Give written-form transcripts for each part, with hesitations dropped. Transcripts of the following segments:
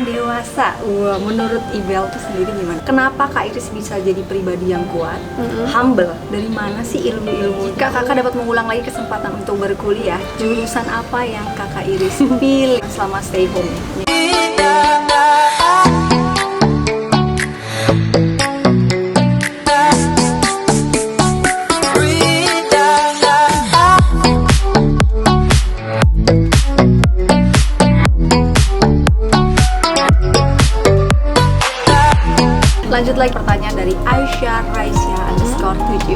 seorang dewasa, menurut Ibel tuh sendiri gimana? Kenapa Kak Iris bisa jadi pribadi yang kuat, humble? Dari mana sih ilmu-ilmu? Jika Kakak dapat mengulang lagi kesempatan untuk berkuliah, jurusan apa yang Kakak Iris pilih selama stay home? Lanjut lagi pertanyaan dari Aisyah Raisya _7.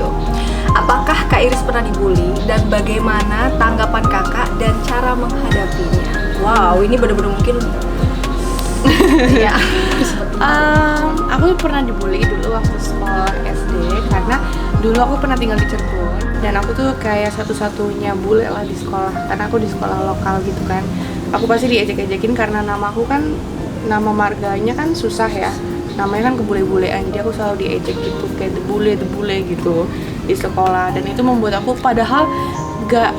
Apakah Kak Iris pernah dibully dan bagaimana tanggapan kakak dan cara menghadapinya? Wow, ini bener-bener mungkin ya. Aku pernah dibully dulu waktu sekolah SD karena dulu aku pernah tinggal di Cirebon dan aku tuh kayak satu-satunya bule lah di sekolah karena aku di sekolah lokal gitu kan. Aku pasti diejek-ejekin karena nama aku kan, nama marganya kan susah ya, namanya kan kebule-bulean, jadi aku selalu diejek gitu kayak the bule gitu di sekolah. Dan itu membuat aku padahal nggak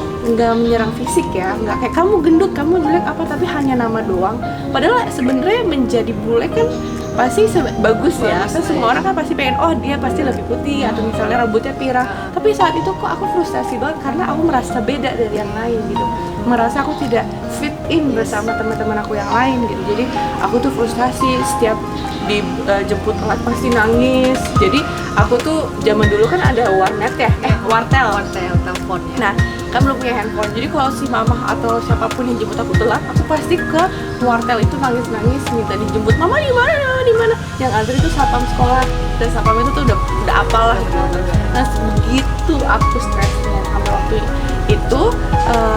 menyerang fisik ya, nggak kayak kamu gendut, kamu jelek apa, tapi hanya nama doang. Padahal sebenarnya menjadi bule kan pasti bagus ya, kan semua orang kan pasti pengen, oh dia pasti lebih putih atau misalnya rambutnya pirang. Tapi saat itu kok aku frustasi banget karena aku merasa beda dari yang lain gitu, merasa aku tidak fit in bersama teman-teman aku yang lain gitu. Jadi aku tuh frustasi, setiap dijemput telat pasti nangis. Jadi aku tuh zaman dulu kan ada warnet ya, wartel telepon ya. Nah, kan belum punya handphone. Jadi kalau si mama atau siapapun yang jemput aku telat, aku pasti ke wartel itu nangis-nangis minta dijemput. Mama di mana? Yang antri itu satpam sekolah, dan satpam itu tuh udah apal lah. Nah, begitu aku stresnya sampai waktu itu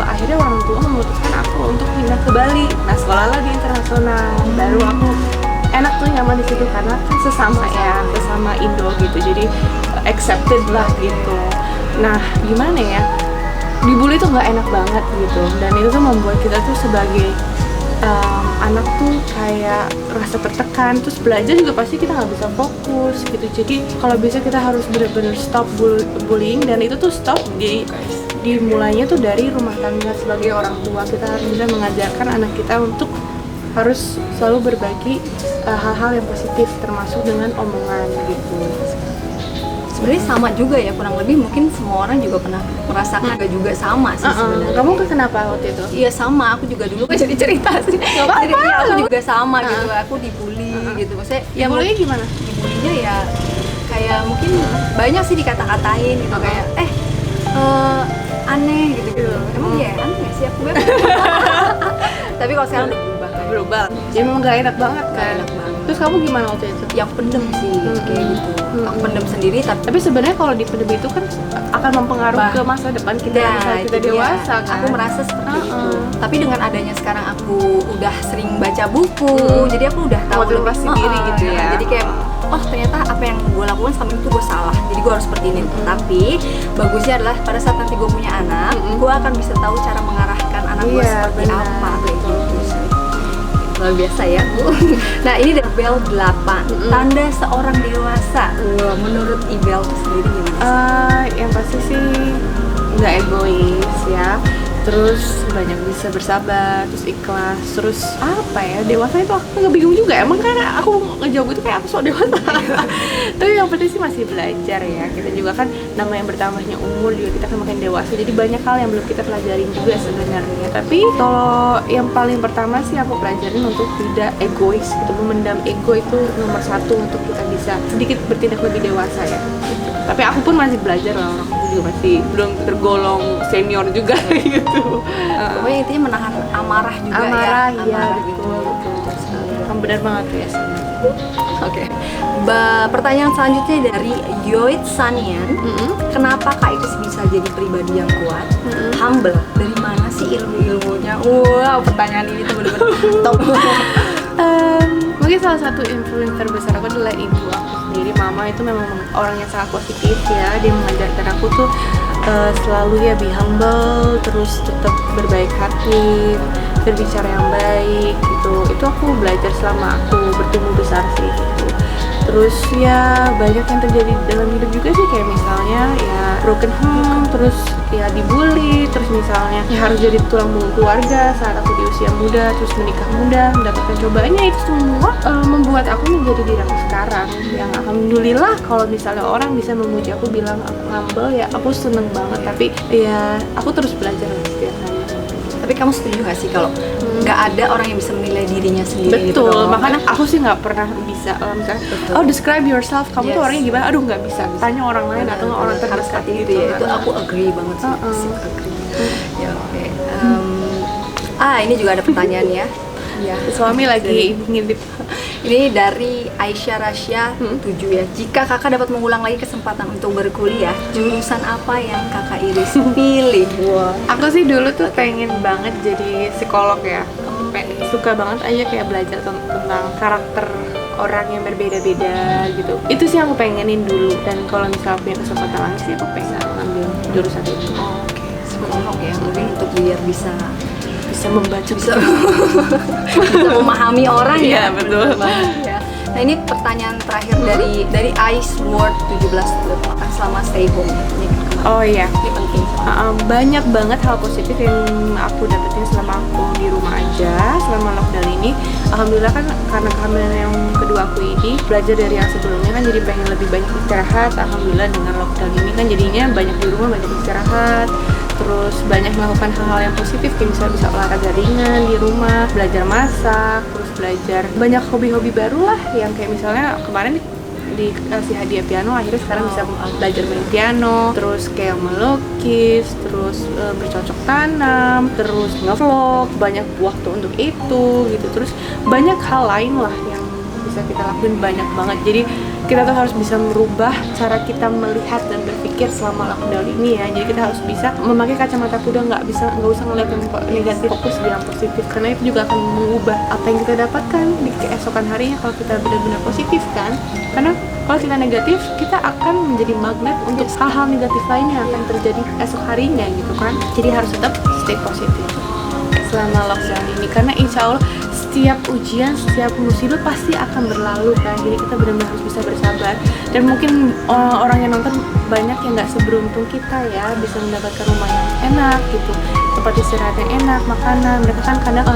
akhirnya orang tua memutuskan aku untuk pindah ke Bali. Nah, sekolah lah di internasional. Baru aku enak tuh, nyaman di situ karena kan sesama Indo gitu. Jadi accepted lah gitu. Nah, gimana ya? Dibully tuh nggak enak banget gitu, dan itu tuh membuat kita tuh sebagai anak tuh kayak rasa tertekan, terus belajar juga pasti kita nggak bisa fokus gitu. Jadi kalau bisa kita harus benar-benar stop bullying, dan itu tuh stop dimulainya tuh dari rumah tangga. Sebagai orang tua kita harus bisa mengajarkan anak kita untuk harus selalu berbagi hal-hal yang positif, termasuk dengan omongan gitu. Sebenarnya sama juga ya, kurang lebih mungkin semua orang juga pernah merasakan juga sama sih sebenarnya. Kamu kenapa waktu itu? Iya sama, aku juga dulu kan jadi cerita sih. Jadi iya, aku juga sama gitu, aku dibully gitu. Maksudnya Ya bullynya gimana? Dibulinya ya kayak mungkin banyak sih dikata-katain gitu, kayak aneh gitu. Emang ya aneh nggak sih aku? Tapi kalau sekarang udah berubah. Jadi memang gak enak banget kan? Enak banget. Terus kamu gimana waktu itu? Ya aku pendem sih kayak gitu. Aku pendem sendiri, tapi sebenarnya kalau dipendem itu kan akan mempengaruhi ke masa depan kita saat kita dewasa kan? Aku merasa seperti itu. Tapi dengan adanya sekarang aku udah sering baca buku, jadi aku udah tahu motivasi diri gitu ya. Jadi kayak oh ternyata apa yang gue lakukan selama itu gue salah, jadi gue harus seperti ini. Tapi bagusnya adalah pada saat nanti gue punya anak, gue akan bisa tahu cara mengarahkan anak gue seperti apa kayak gitu. Luar biasa ya Bu. Nah ini dari Ibel 8, tanda seorang dewasa. Menurut Ibel itu sendiri gimana? Yang pasti sih nggak egois ya, terus banyak bisa bersabar, terus ikhlas, terus apa ya, dewasa itu aku nggak bingung juga. Emang karena aku ngejawab itu kayak aku sok dewasa. Tapi yang penting sih masih belajar ya. Kita juga kan namanya bertambahnya umur juga kita kan makin dewasa, jadi banyak hal yang belum kita pelajarin juga sebenarnya. Tapi kalau yang paling pertama sih aku pelajarin untuk tidak egois gitu, memendam ego itu nomor satu untuk kita bisa sedikit bertindak lebih dewasa ya gitu. Tapi aku pun masih belajar lah, aku juga masih belum tergolong senior juga gitu. Pokoknya intinya menahan amarah juga amarah, ya. Iya, betul. Kamu benar banget tuh ya. Oke. Pertanyaan selanjutnya dari Yoit Sanian. Kenapa Kak Iris bisa jadi pribadi yang kuat, humble? Dari mana sih ilmu-ilmunya? Wow, pertanyaan ini tuh bener-bener top. Mungkin salah satu influencer besar aku adalah ibu aku sendiri. Mama itu memang orang yang sangat positif ya. Dia mengajarkan aku tuh selalu ya be humble, terus tetap berbaik hati, berbicara yang baik gitu. Itu aku belajar selama aku bertumbuh besar sih gitu. Terus ya banyak yang terjadi dalam hidup juga sih, kayak misalnya ya broken home, terus ya dibully, terus misalnya ya harus jadi tulang punggung keluarga saat aku di usia muda, terus menikah muda, mendapatkan cobaannya. Itu semua membuat aku menjadi diri aku sekarang, yang alhamdulillah kalau misalnya orang bisa memuji aku, bilang aku humble, ya aku seneng banget. Tapi ya aku terus belajar setiap hari. Tapi kamu setuju gak sih kalau nggak ada orang yang bisa menilai dirinya sendiri? Betul, gitu, makanya aku sih nggak pernah bisa misalnya, oh describe yourself, kamu tuh orangnya gimana? Aduh nggak bisa, tanya orang lain atau orang harus terdekat seperti itu ya. Itu aku agree banget sih. Agree. Ya oke. Ini juga ada pertanyaan ya. Ya, Suami lagi ngintip. ini dari Aisyah Rasya 7 ya. Jika kakak dapat mengulang lagi kesempatan untuk berkuliah, jurusan apa yang kakak Iris pilih? Wah. Aku sih dulu tuh pengen banget jadi psikolog ya. Suka banget aja kayak belajar tentang karakter orang yang berbeda-beda gitu. Itu sih yang aku pengenin dulu. Dan kalau misalnya punya kesempatan lagi sih aku pengen ngambil jurusan itu. Oke, psikolog ya. Mungkin untuk biar bisa membaca, bisa memahami orang Iya, ya. betul. Ya. Nah ini pertanyaan terakhir dari Ice World 17 makan selama stay home ini kan kemarin. Oh iya, Ini penting. banyak banget hal positif yang aku dapetin selama aku di rumah aja selama lockdown ini. Alhamdulillah kan karena kehamilan yang kedua aku ini, belajar dari yang sebelumnya kan jadi pengen lebih banyak istirahat. Alhamdulillah dengan lockdown ini kan jadinya banyak di rumah, banyak istirahat. Terus banyak melakukan hal-hal yang positif, kayak misalnya bisa olahraga ringan di rumah, belajar masak, terus belajar banyak hobi-hobi baru lah, yang kayak misalnya kemarin dikasih hadiah piano, akhirnya sekarang bisa belajar main piano, terus kayak melukis, terus bercocok tanam, terus ngevlog, banyak waktu untuk itu gitu. Terus banyak hal lain lah yang bisa kita lakuin, banyak banget. Jadi kita tuh harus bisa merubah cara kita melihat dan berpikir selama lockdown ini ya. Jadi kita harus bisa memakai kacamata kuda, nggak usah ngeliat yang negatif, fokus di yang positif, karena itu juga akan mengubah apa yang kita dapatkan di keesokan harinya kalau kita benar-benar positif kan. Karena kalau kita negatif, kita akan menjadi magnet untuk hal-hal negatif lainnya yang akan terjadi esok harinya gitu kan. Jadi harus tetap stay positif selama lockdown ini, karena insya Allah setiap ujian, setiap musibah pasti akan berlalu kan. Jadi kita benar-benar harus bisa bersabar. Dan mungkin orang yang nonton banyak yang nggak seberuntung kita ya, bisa mendapatkan rumah yang enak gitu, tempat istirahat yang enak, makanan. Mereka kan kadang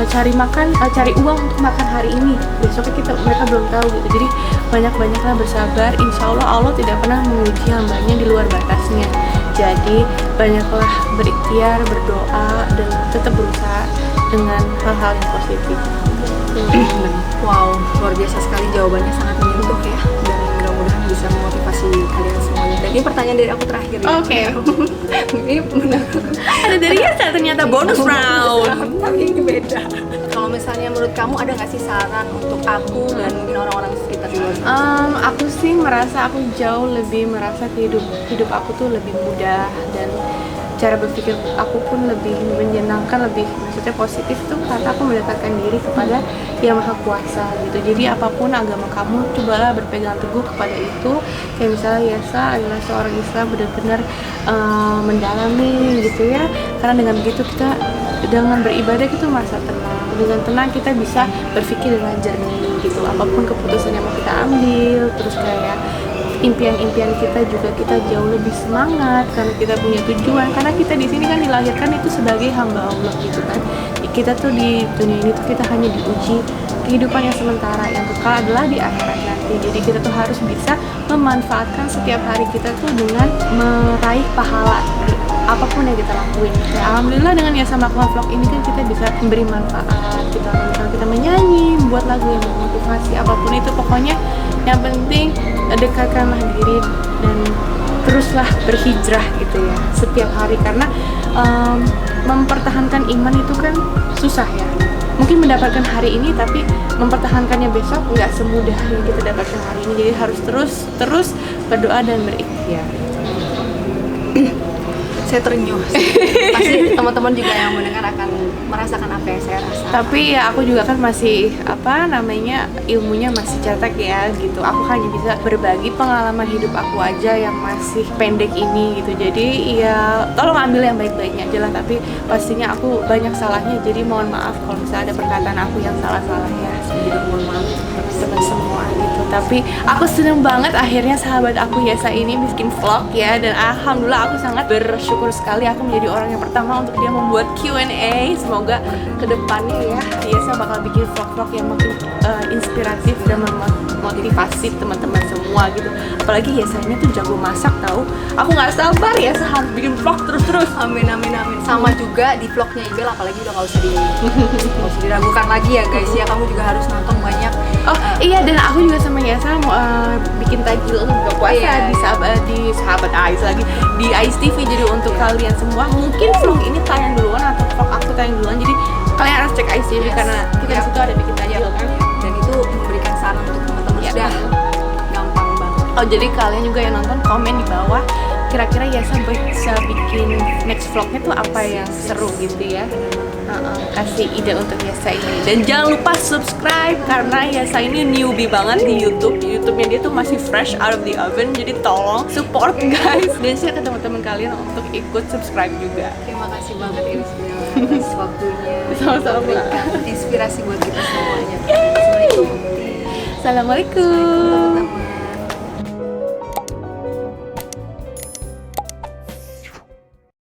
cari uang untuk makan hari ini, besoknya mereka belum tahu gitu. Jadi banyak-banyaklah bersabar. Insya Allah Allah tidak pernah menguji hambanya di luar batasnya. Jadi banyaklah berikhtiar, berdoa, dan tetap berusaha dengan hal-hal yang positif. Wow, luar biasa sekali, jawabannya sangat menyentuh ya, dan mudah-mudahan bisa memotivasi kalian semuanya. Dan ini pertanyaan dari aku terakhir ya. Oke. Ini benar. Ada dari Yasa ternyata bonus round. Tapi ini beda. Kalau misalnya menurut kamu ada nggak sih saran untuk aku dan mungkin orang-orang sekitar di luar sana? Aku sih merasa aku jauh lebih merasa hidup aku tuh lebih mudah, dan cara berpikir aku pun lebih menyenangkan, lebih maksudnya positif tuh karena aku mendekatkan diri kepada Yang Maha Kuasa gitu. Jadi apapun agama kamu, cobalah berpegang teguh kepada itu. Kayak misalnya Yasa adalah seorang Islam benar-benar mendalami gitu ya. Karena dengan begitu kita dengan beribadah itu merasa tenang. Dengan tenang kita bisa berpikir dengan jernih gitu. Apapun keputusan yang mau kita ambil, terus kayak impian-impian kita juga kita jauh lebih semangat karena kita punya tujuan. Karena kita di sini kan dilahirkan itu sebagai hamba Allah gitu kan. Kita tuh di dunia ini tuh kita hanya diuji kehidupan yang sementara, yang kekal adalah di akhirat nanti. Jadi kita tuh harus bisa memanfaatkan setiap hari kita tuh dengan meraih pahala apapun yang kita lakuin. Ya, alhamdulillah dengan Yasa melakukan vlog ini kan kita bisa memberi manfaat. Kita menyanyi, membuat lagu yang memotivasi, apapun itu pokoknya yang penting dekatkanlah diri dan teruslah berhijrah gitu ya setiap hari. Karena mempertahankan iman itu kan susah ya. Mungkin mendapatkan hari ini tapi mempertahankannya besok nggak semudah yang kita dapatkan hari ini. Jadi harus terus berdoa dan berikhtiar. Saya terenyuh. Pasti teman-teman juga yang mendengar akan merasakan apa yang saya rasa. Tapi ya aku juga kan masih ilmunya masih cetek ya gitu. Aku hanya bisa berbagi pengalaman hidup aku aja yang masih pendek ini gitu. Jadi ya tolong ambil yang baik-baiknya aja lah. Tapi pastinya aku banyak salahnya. Jadi mohon maaf kalau misalnya ada perkataan aku yang salah-salah ya. Saya juga mohon maaf semua gitu. Tapi aku seneng banget akhirnya sahabat aku Yesa ini bikin vlog ya. Dan alhamdulillah aku sangat bersyukur sekali aku menjadi orang yang pertama untuk dia membuat Q&A. Semoga kedepannya ya Yesa bakal bikin vlog-vlog yang makin inspiratif dan memotivasi teman-teman semua gitu. Apalagi Yesanya tuh jago masak tahu. Aku nggak sabar Yesa harus bikin vlog terus-terus. Amin amin amin. Sama juga di vlognya Ibel, apalagi udah nggak usah diragukan lagi ya guys ya. Kamu juga harus nonton banyak. Oh iya, dan aku juga sama Yesa mau bikin tajil untuk buka puasa Iya, di sahabat Ais lagi di Ais TV. Jadi untuk kalian semua mungkin vlog ini tayang duluan atau vlog aku tayang duluan. Jadi kalian harus cek Ais TV karena kita di situ ada bikin tajil kan. Dan itu memberikan saran untuk teman-teman sudah gampang banget. Oh jadi kalian juga yang nonton komen di bawah kira-kira Yesa bisa bikin next vlognya tuh apa yang seru gitu ya. Kasih ide untuk Yesa ini. Dan jangan lupa subscribe karena Yesa ini newbie banget di YouTube. YouTube-nya dia tuh masih fresh out of the oven. Jadi tolong support guys. Dan share ke teman-teman kalian untuk ikut subscribe juga. Terima kasih banget Irisbel atas waktunya. Sama-sama. Memberikan inspirasi buat kita semuanya. Assalamualaikum. Assalamualaikum. Teman-teman.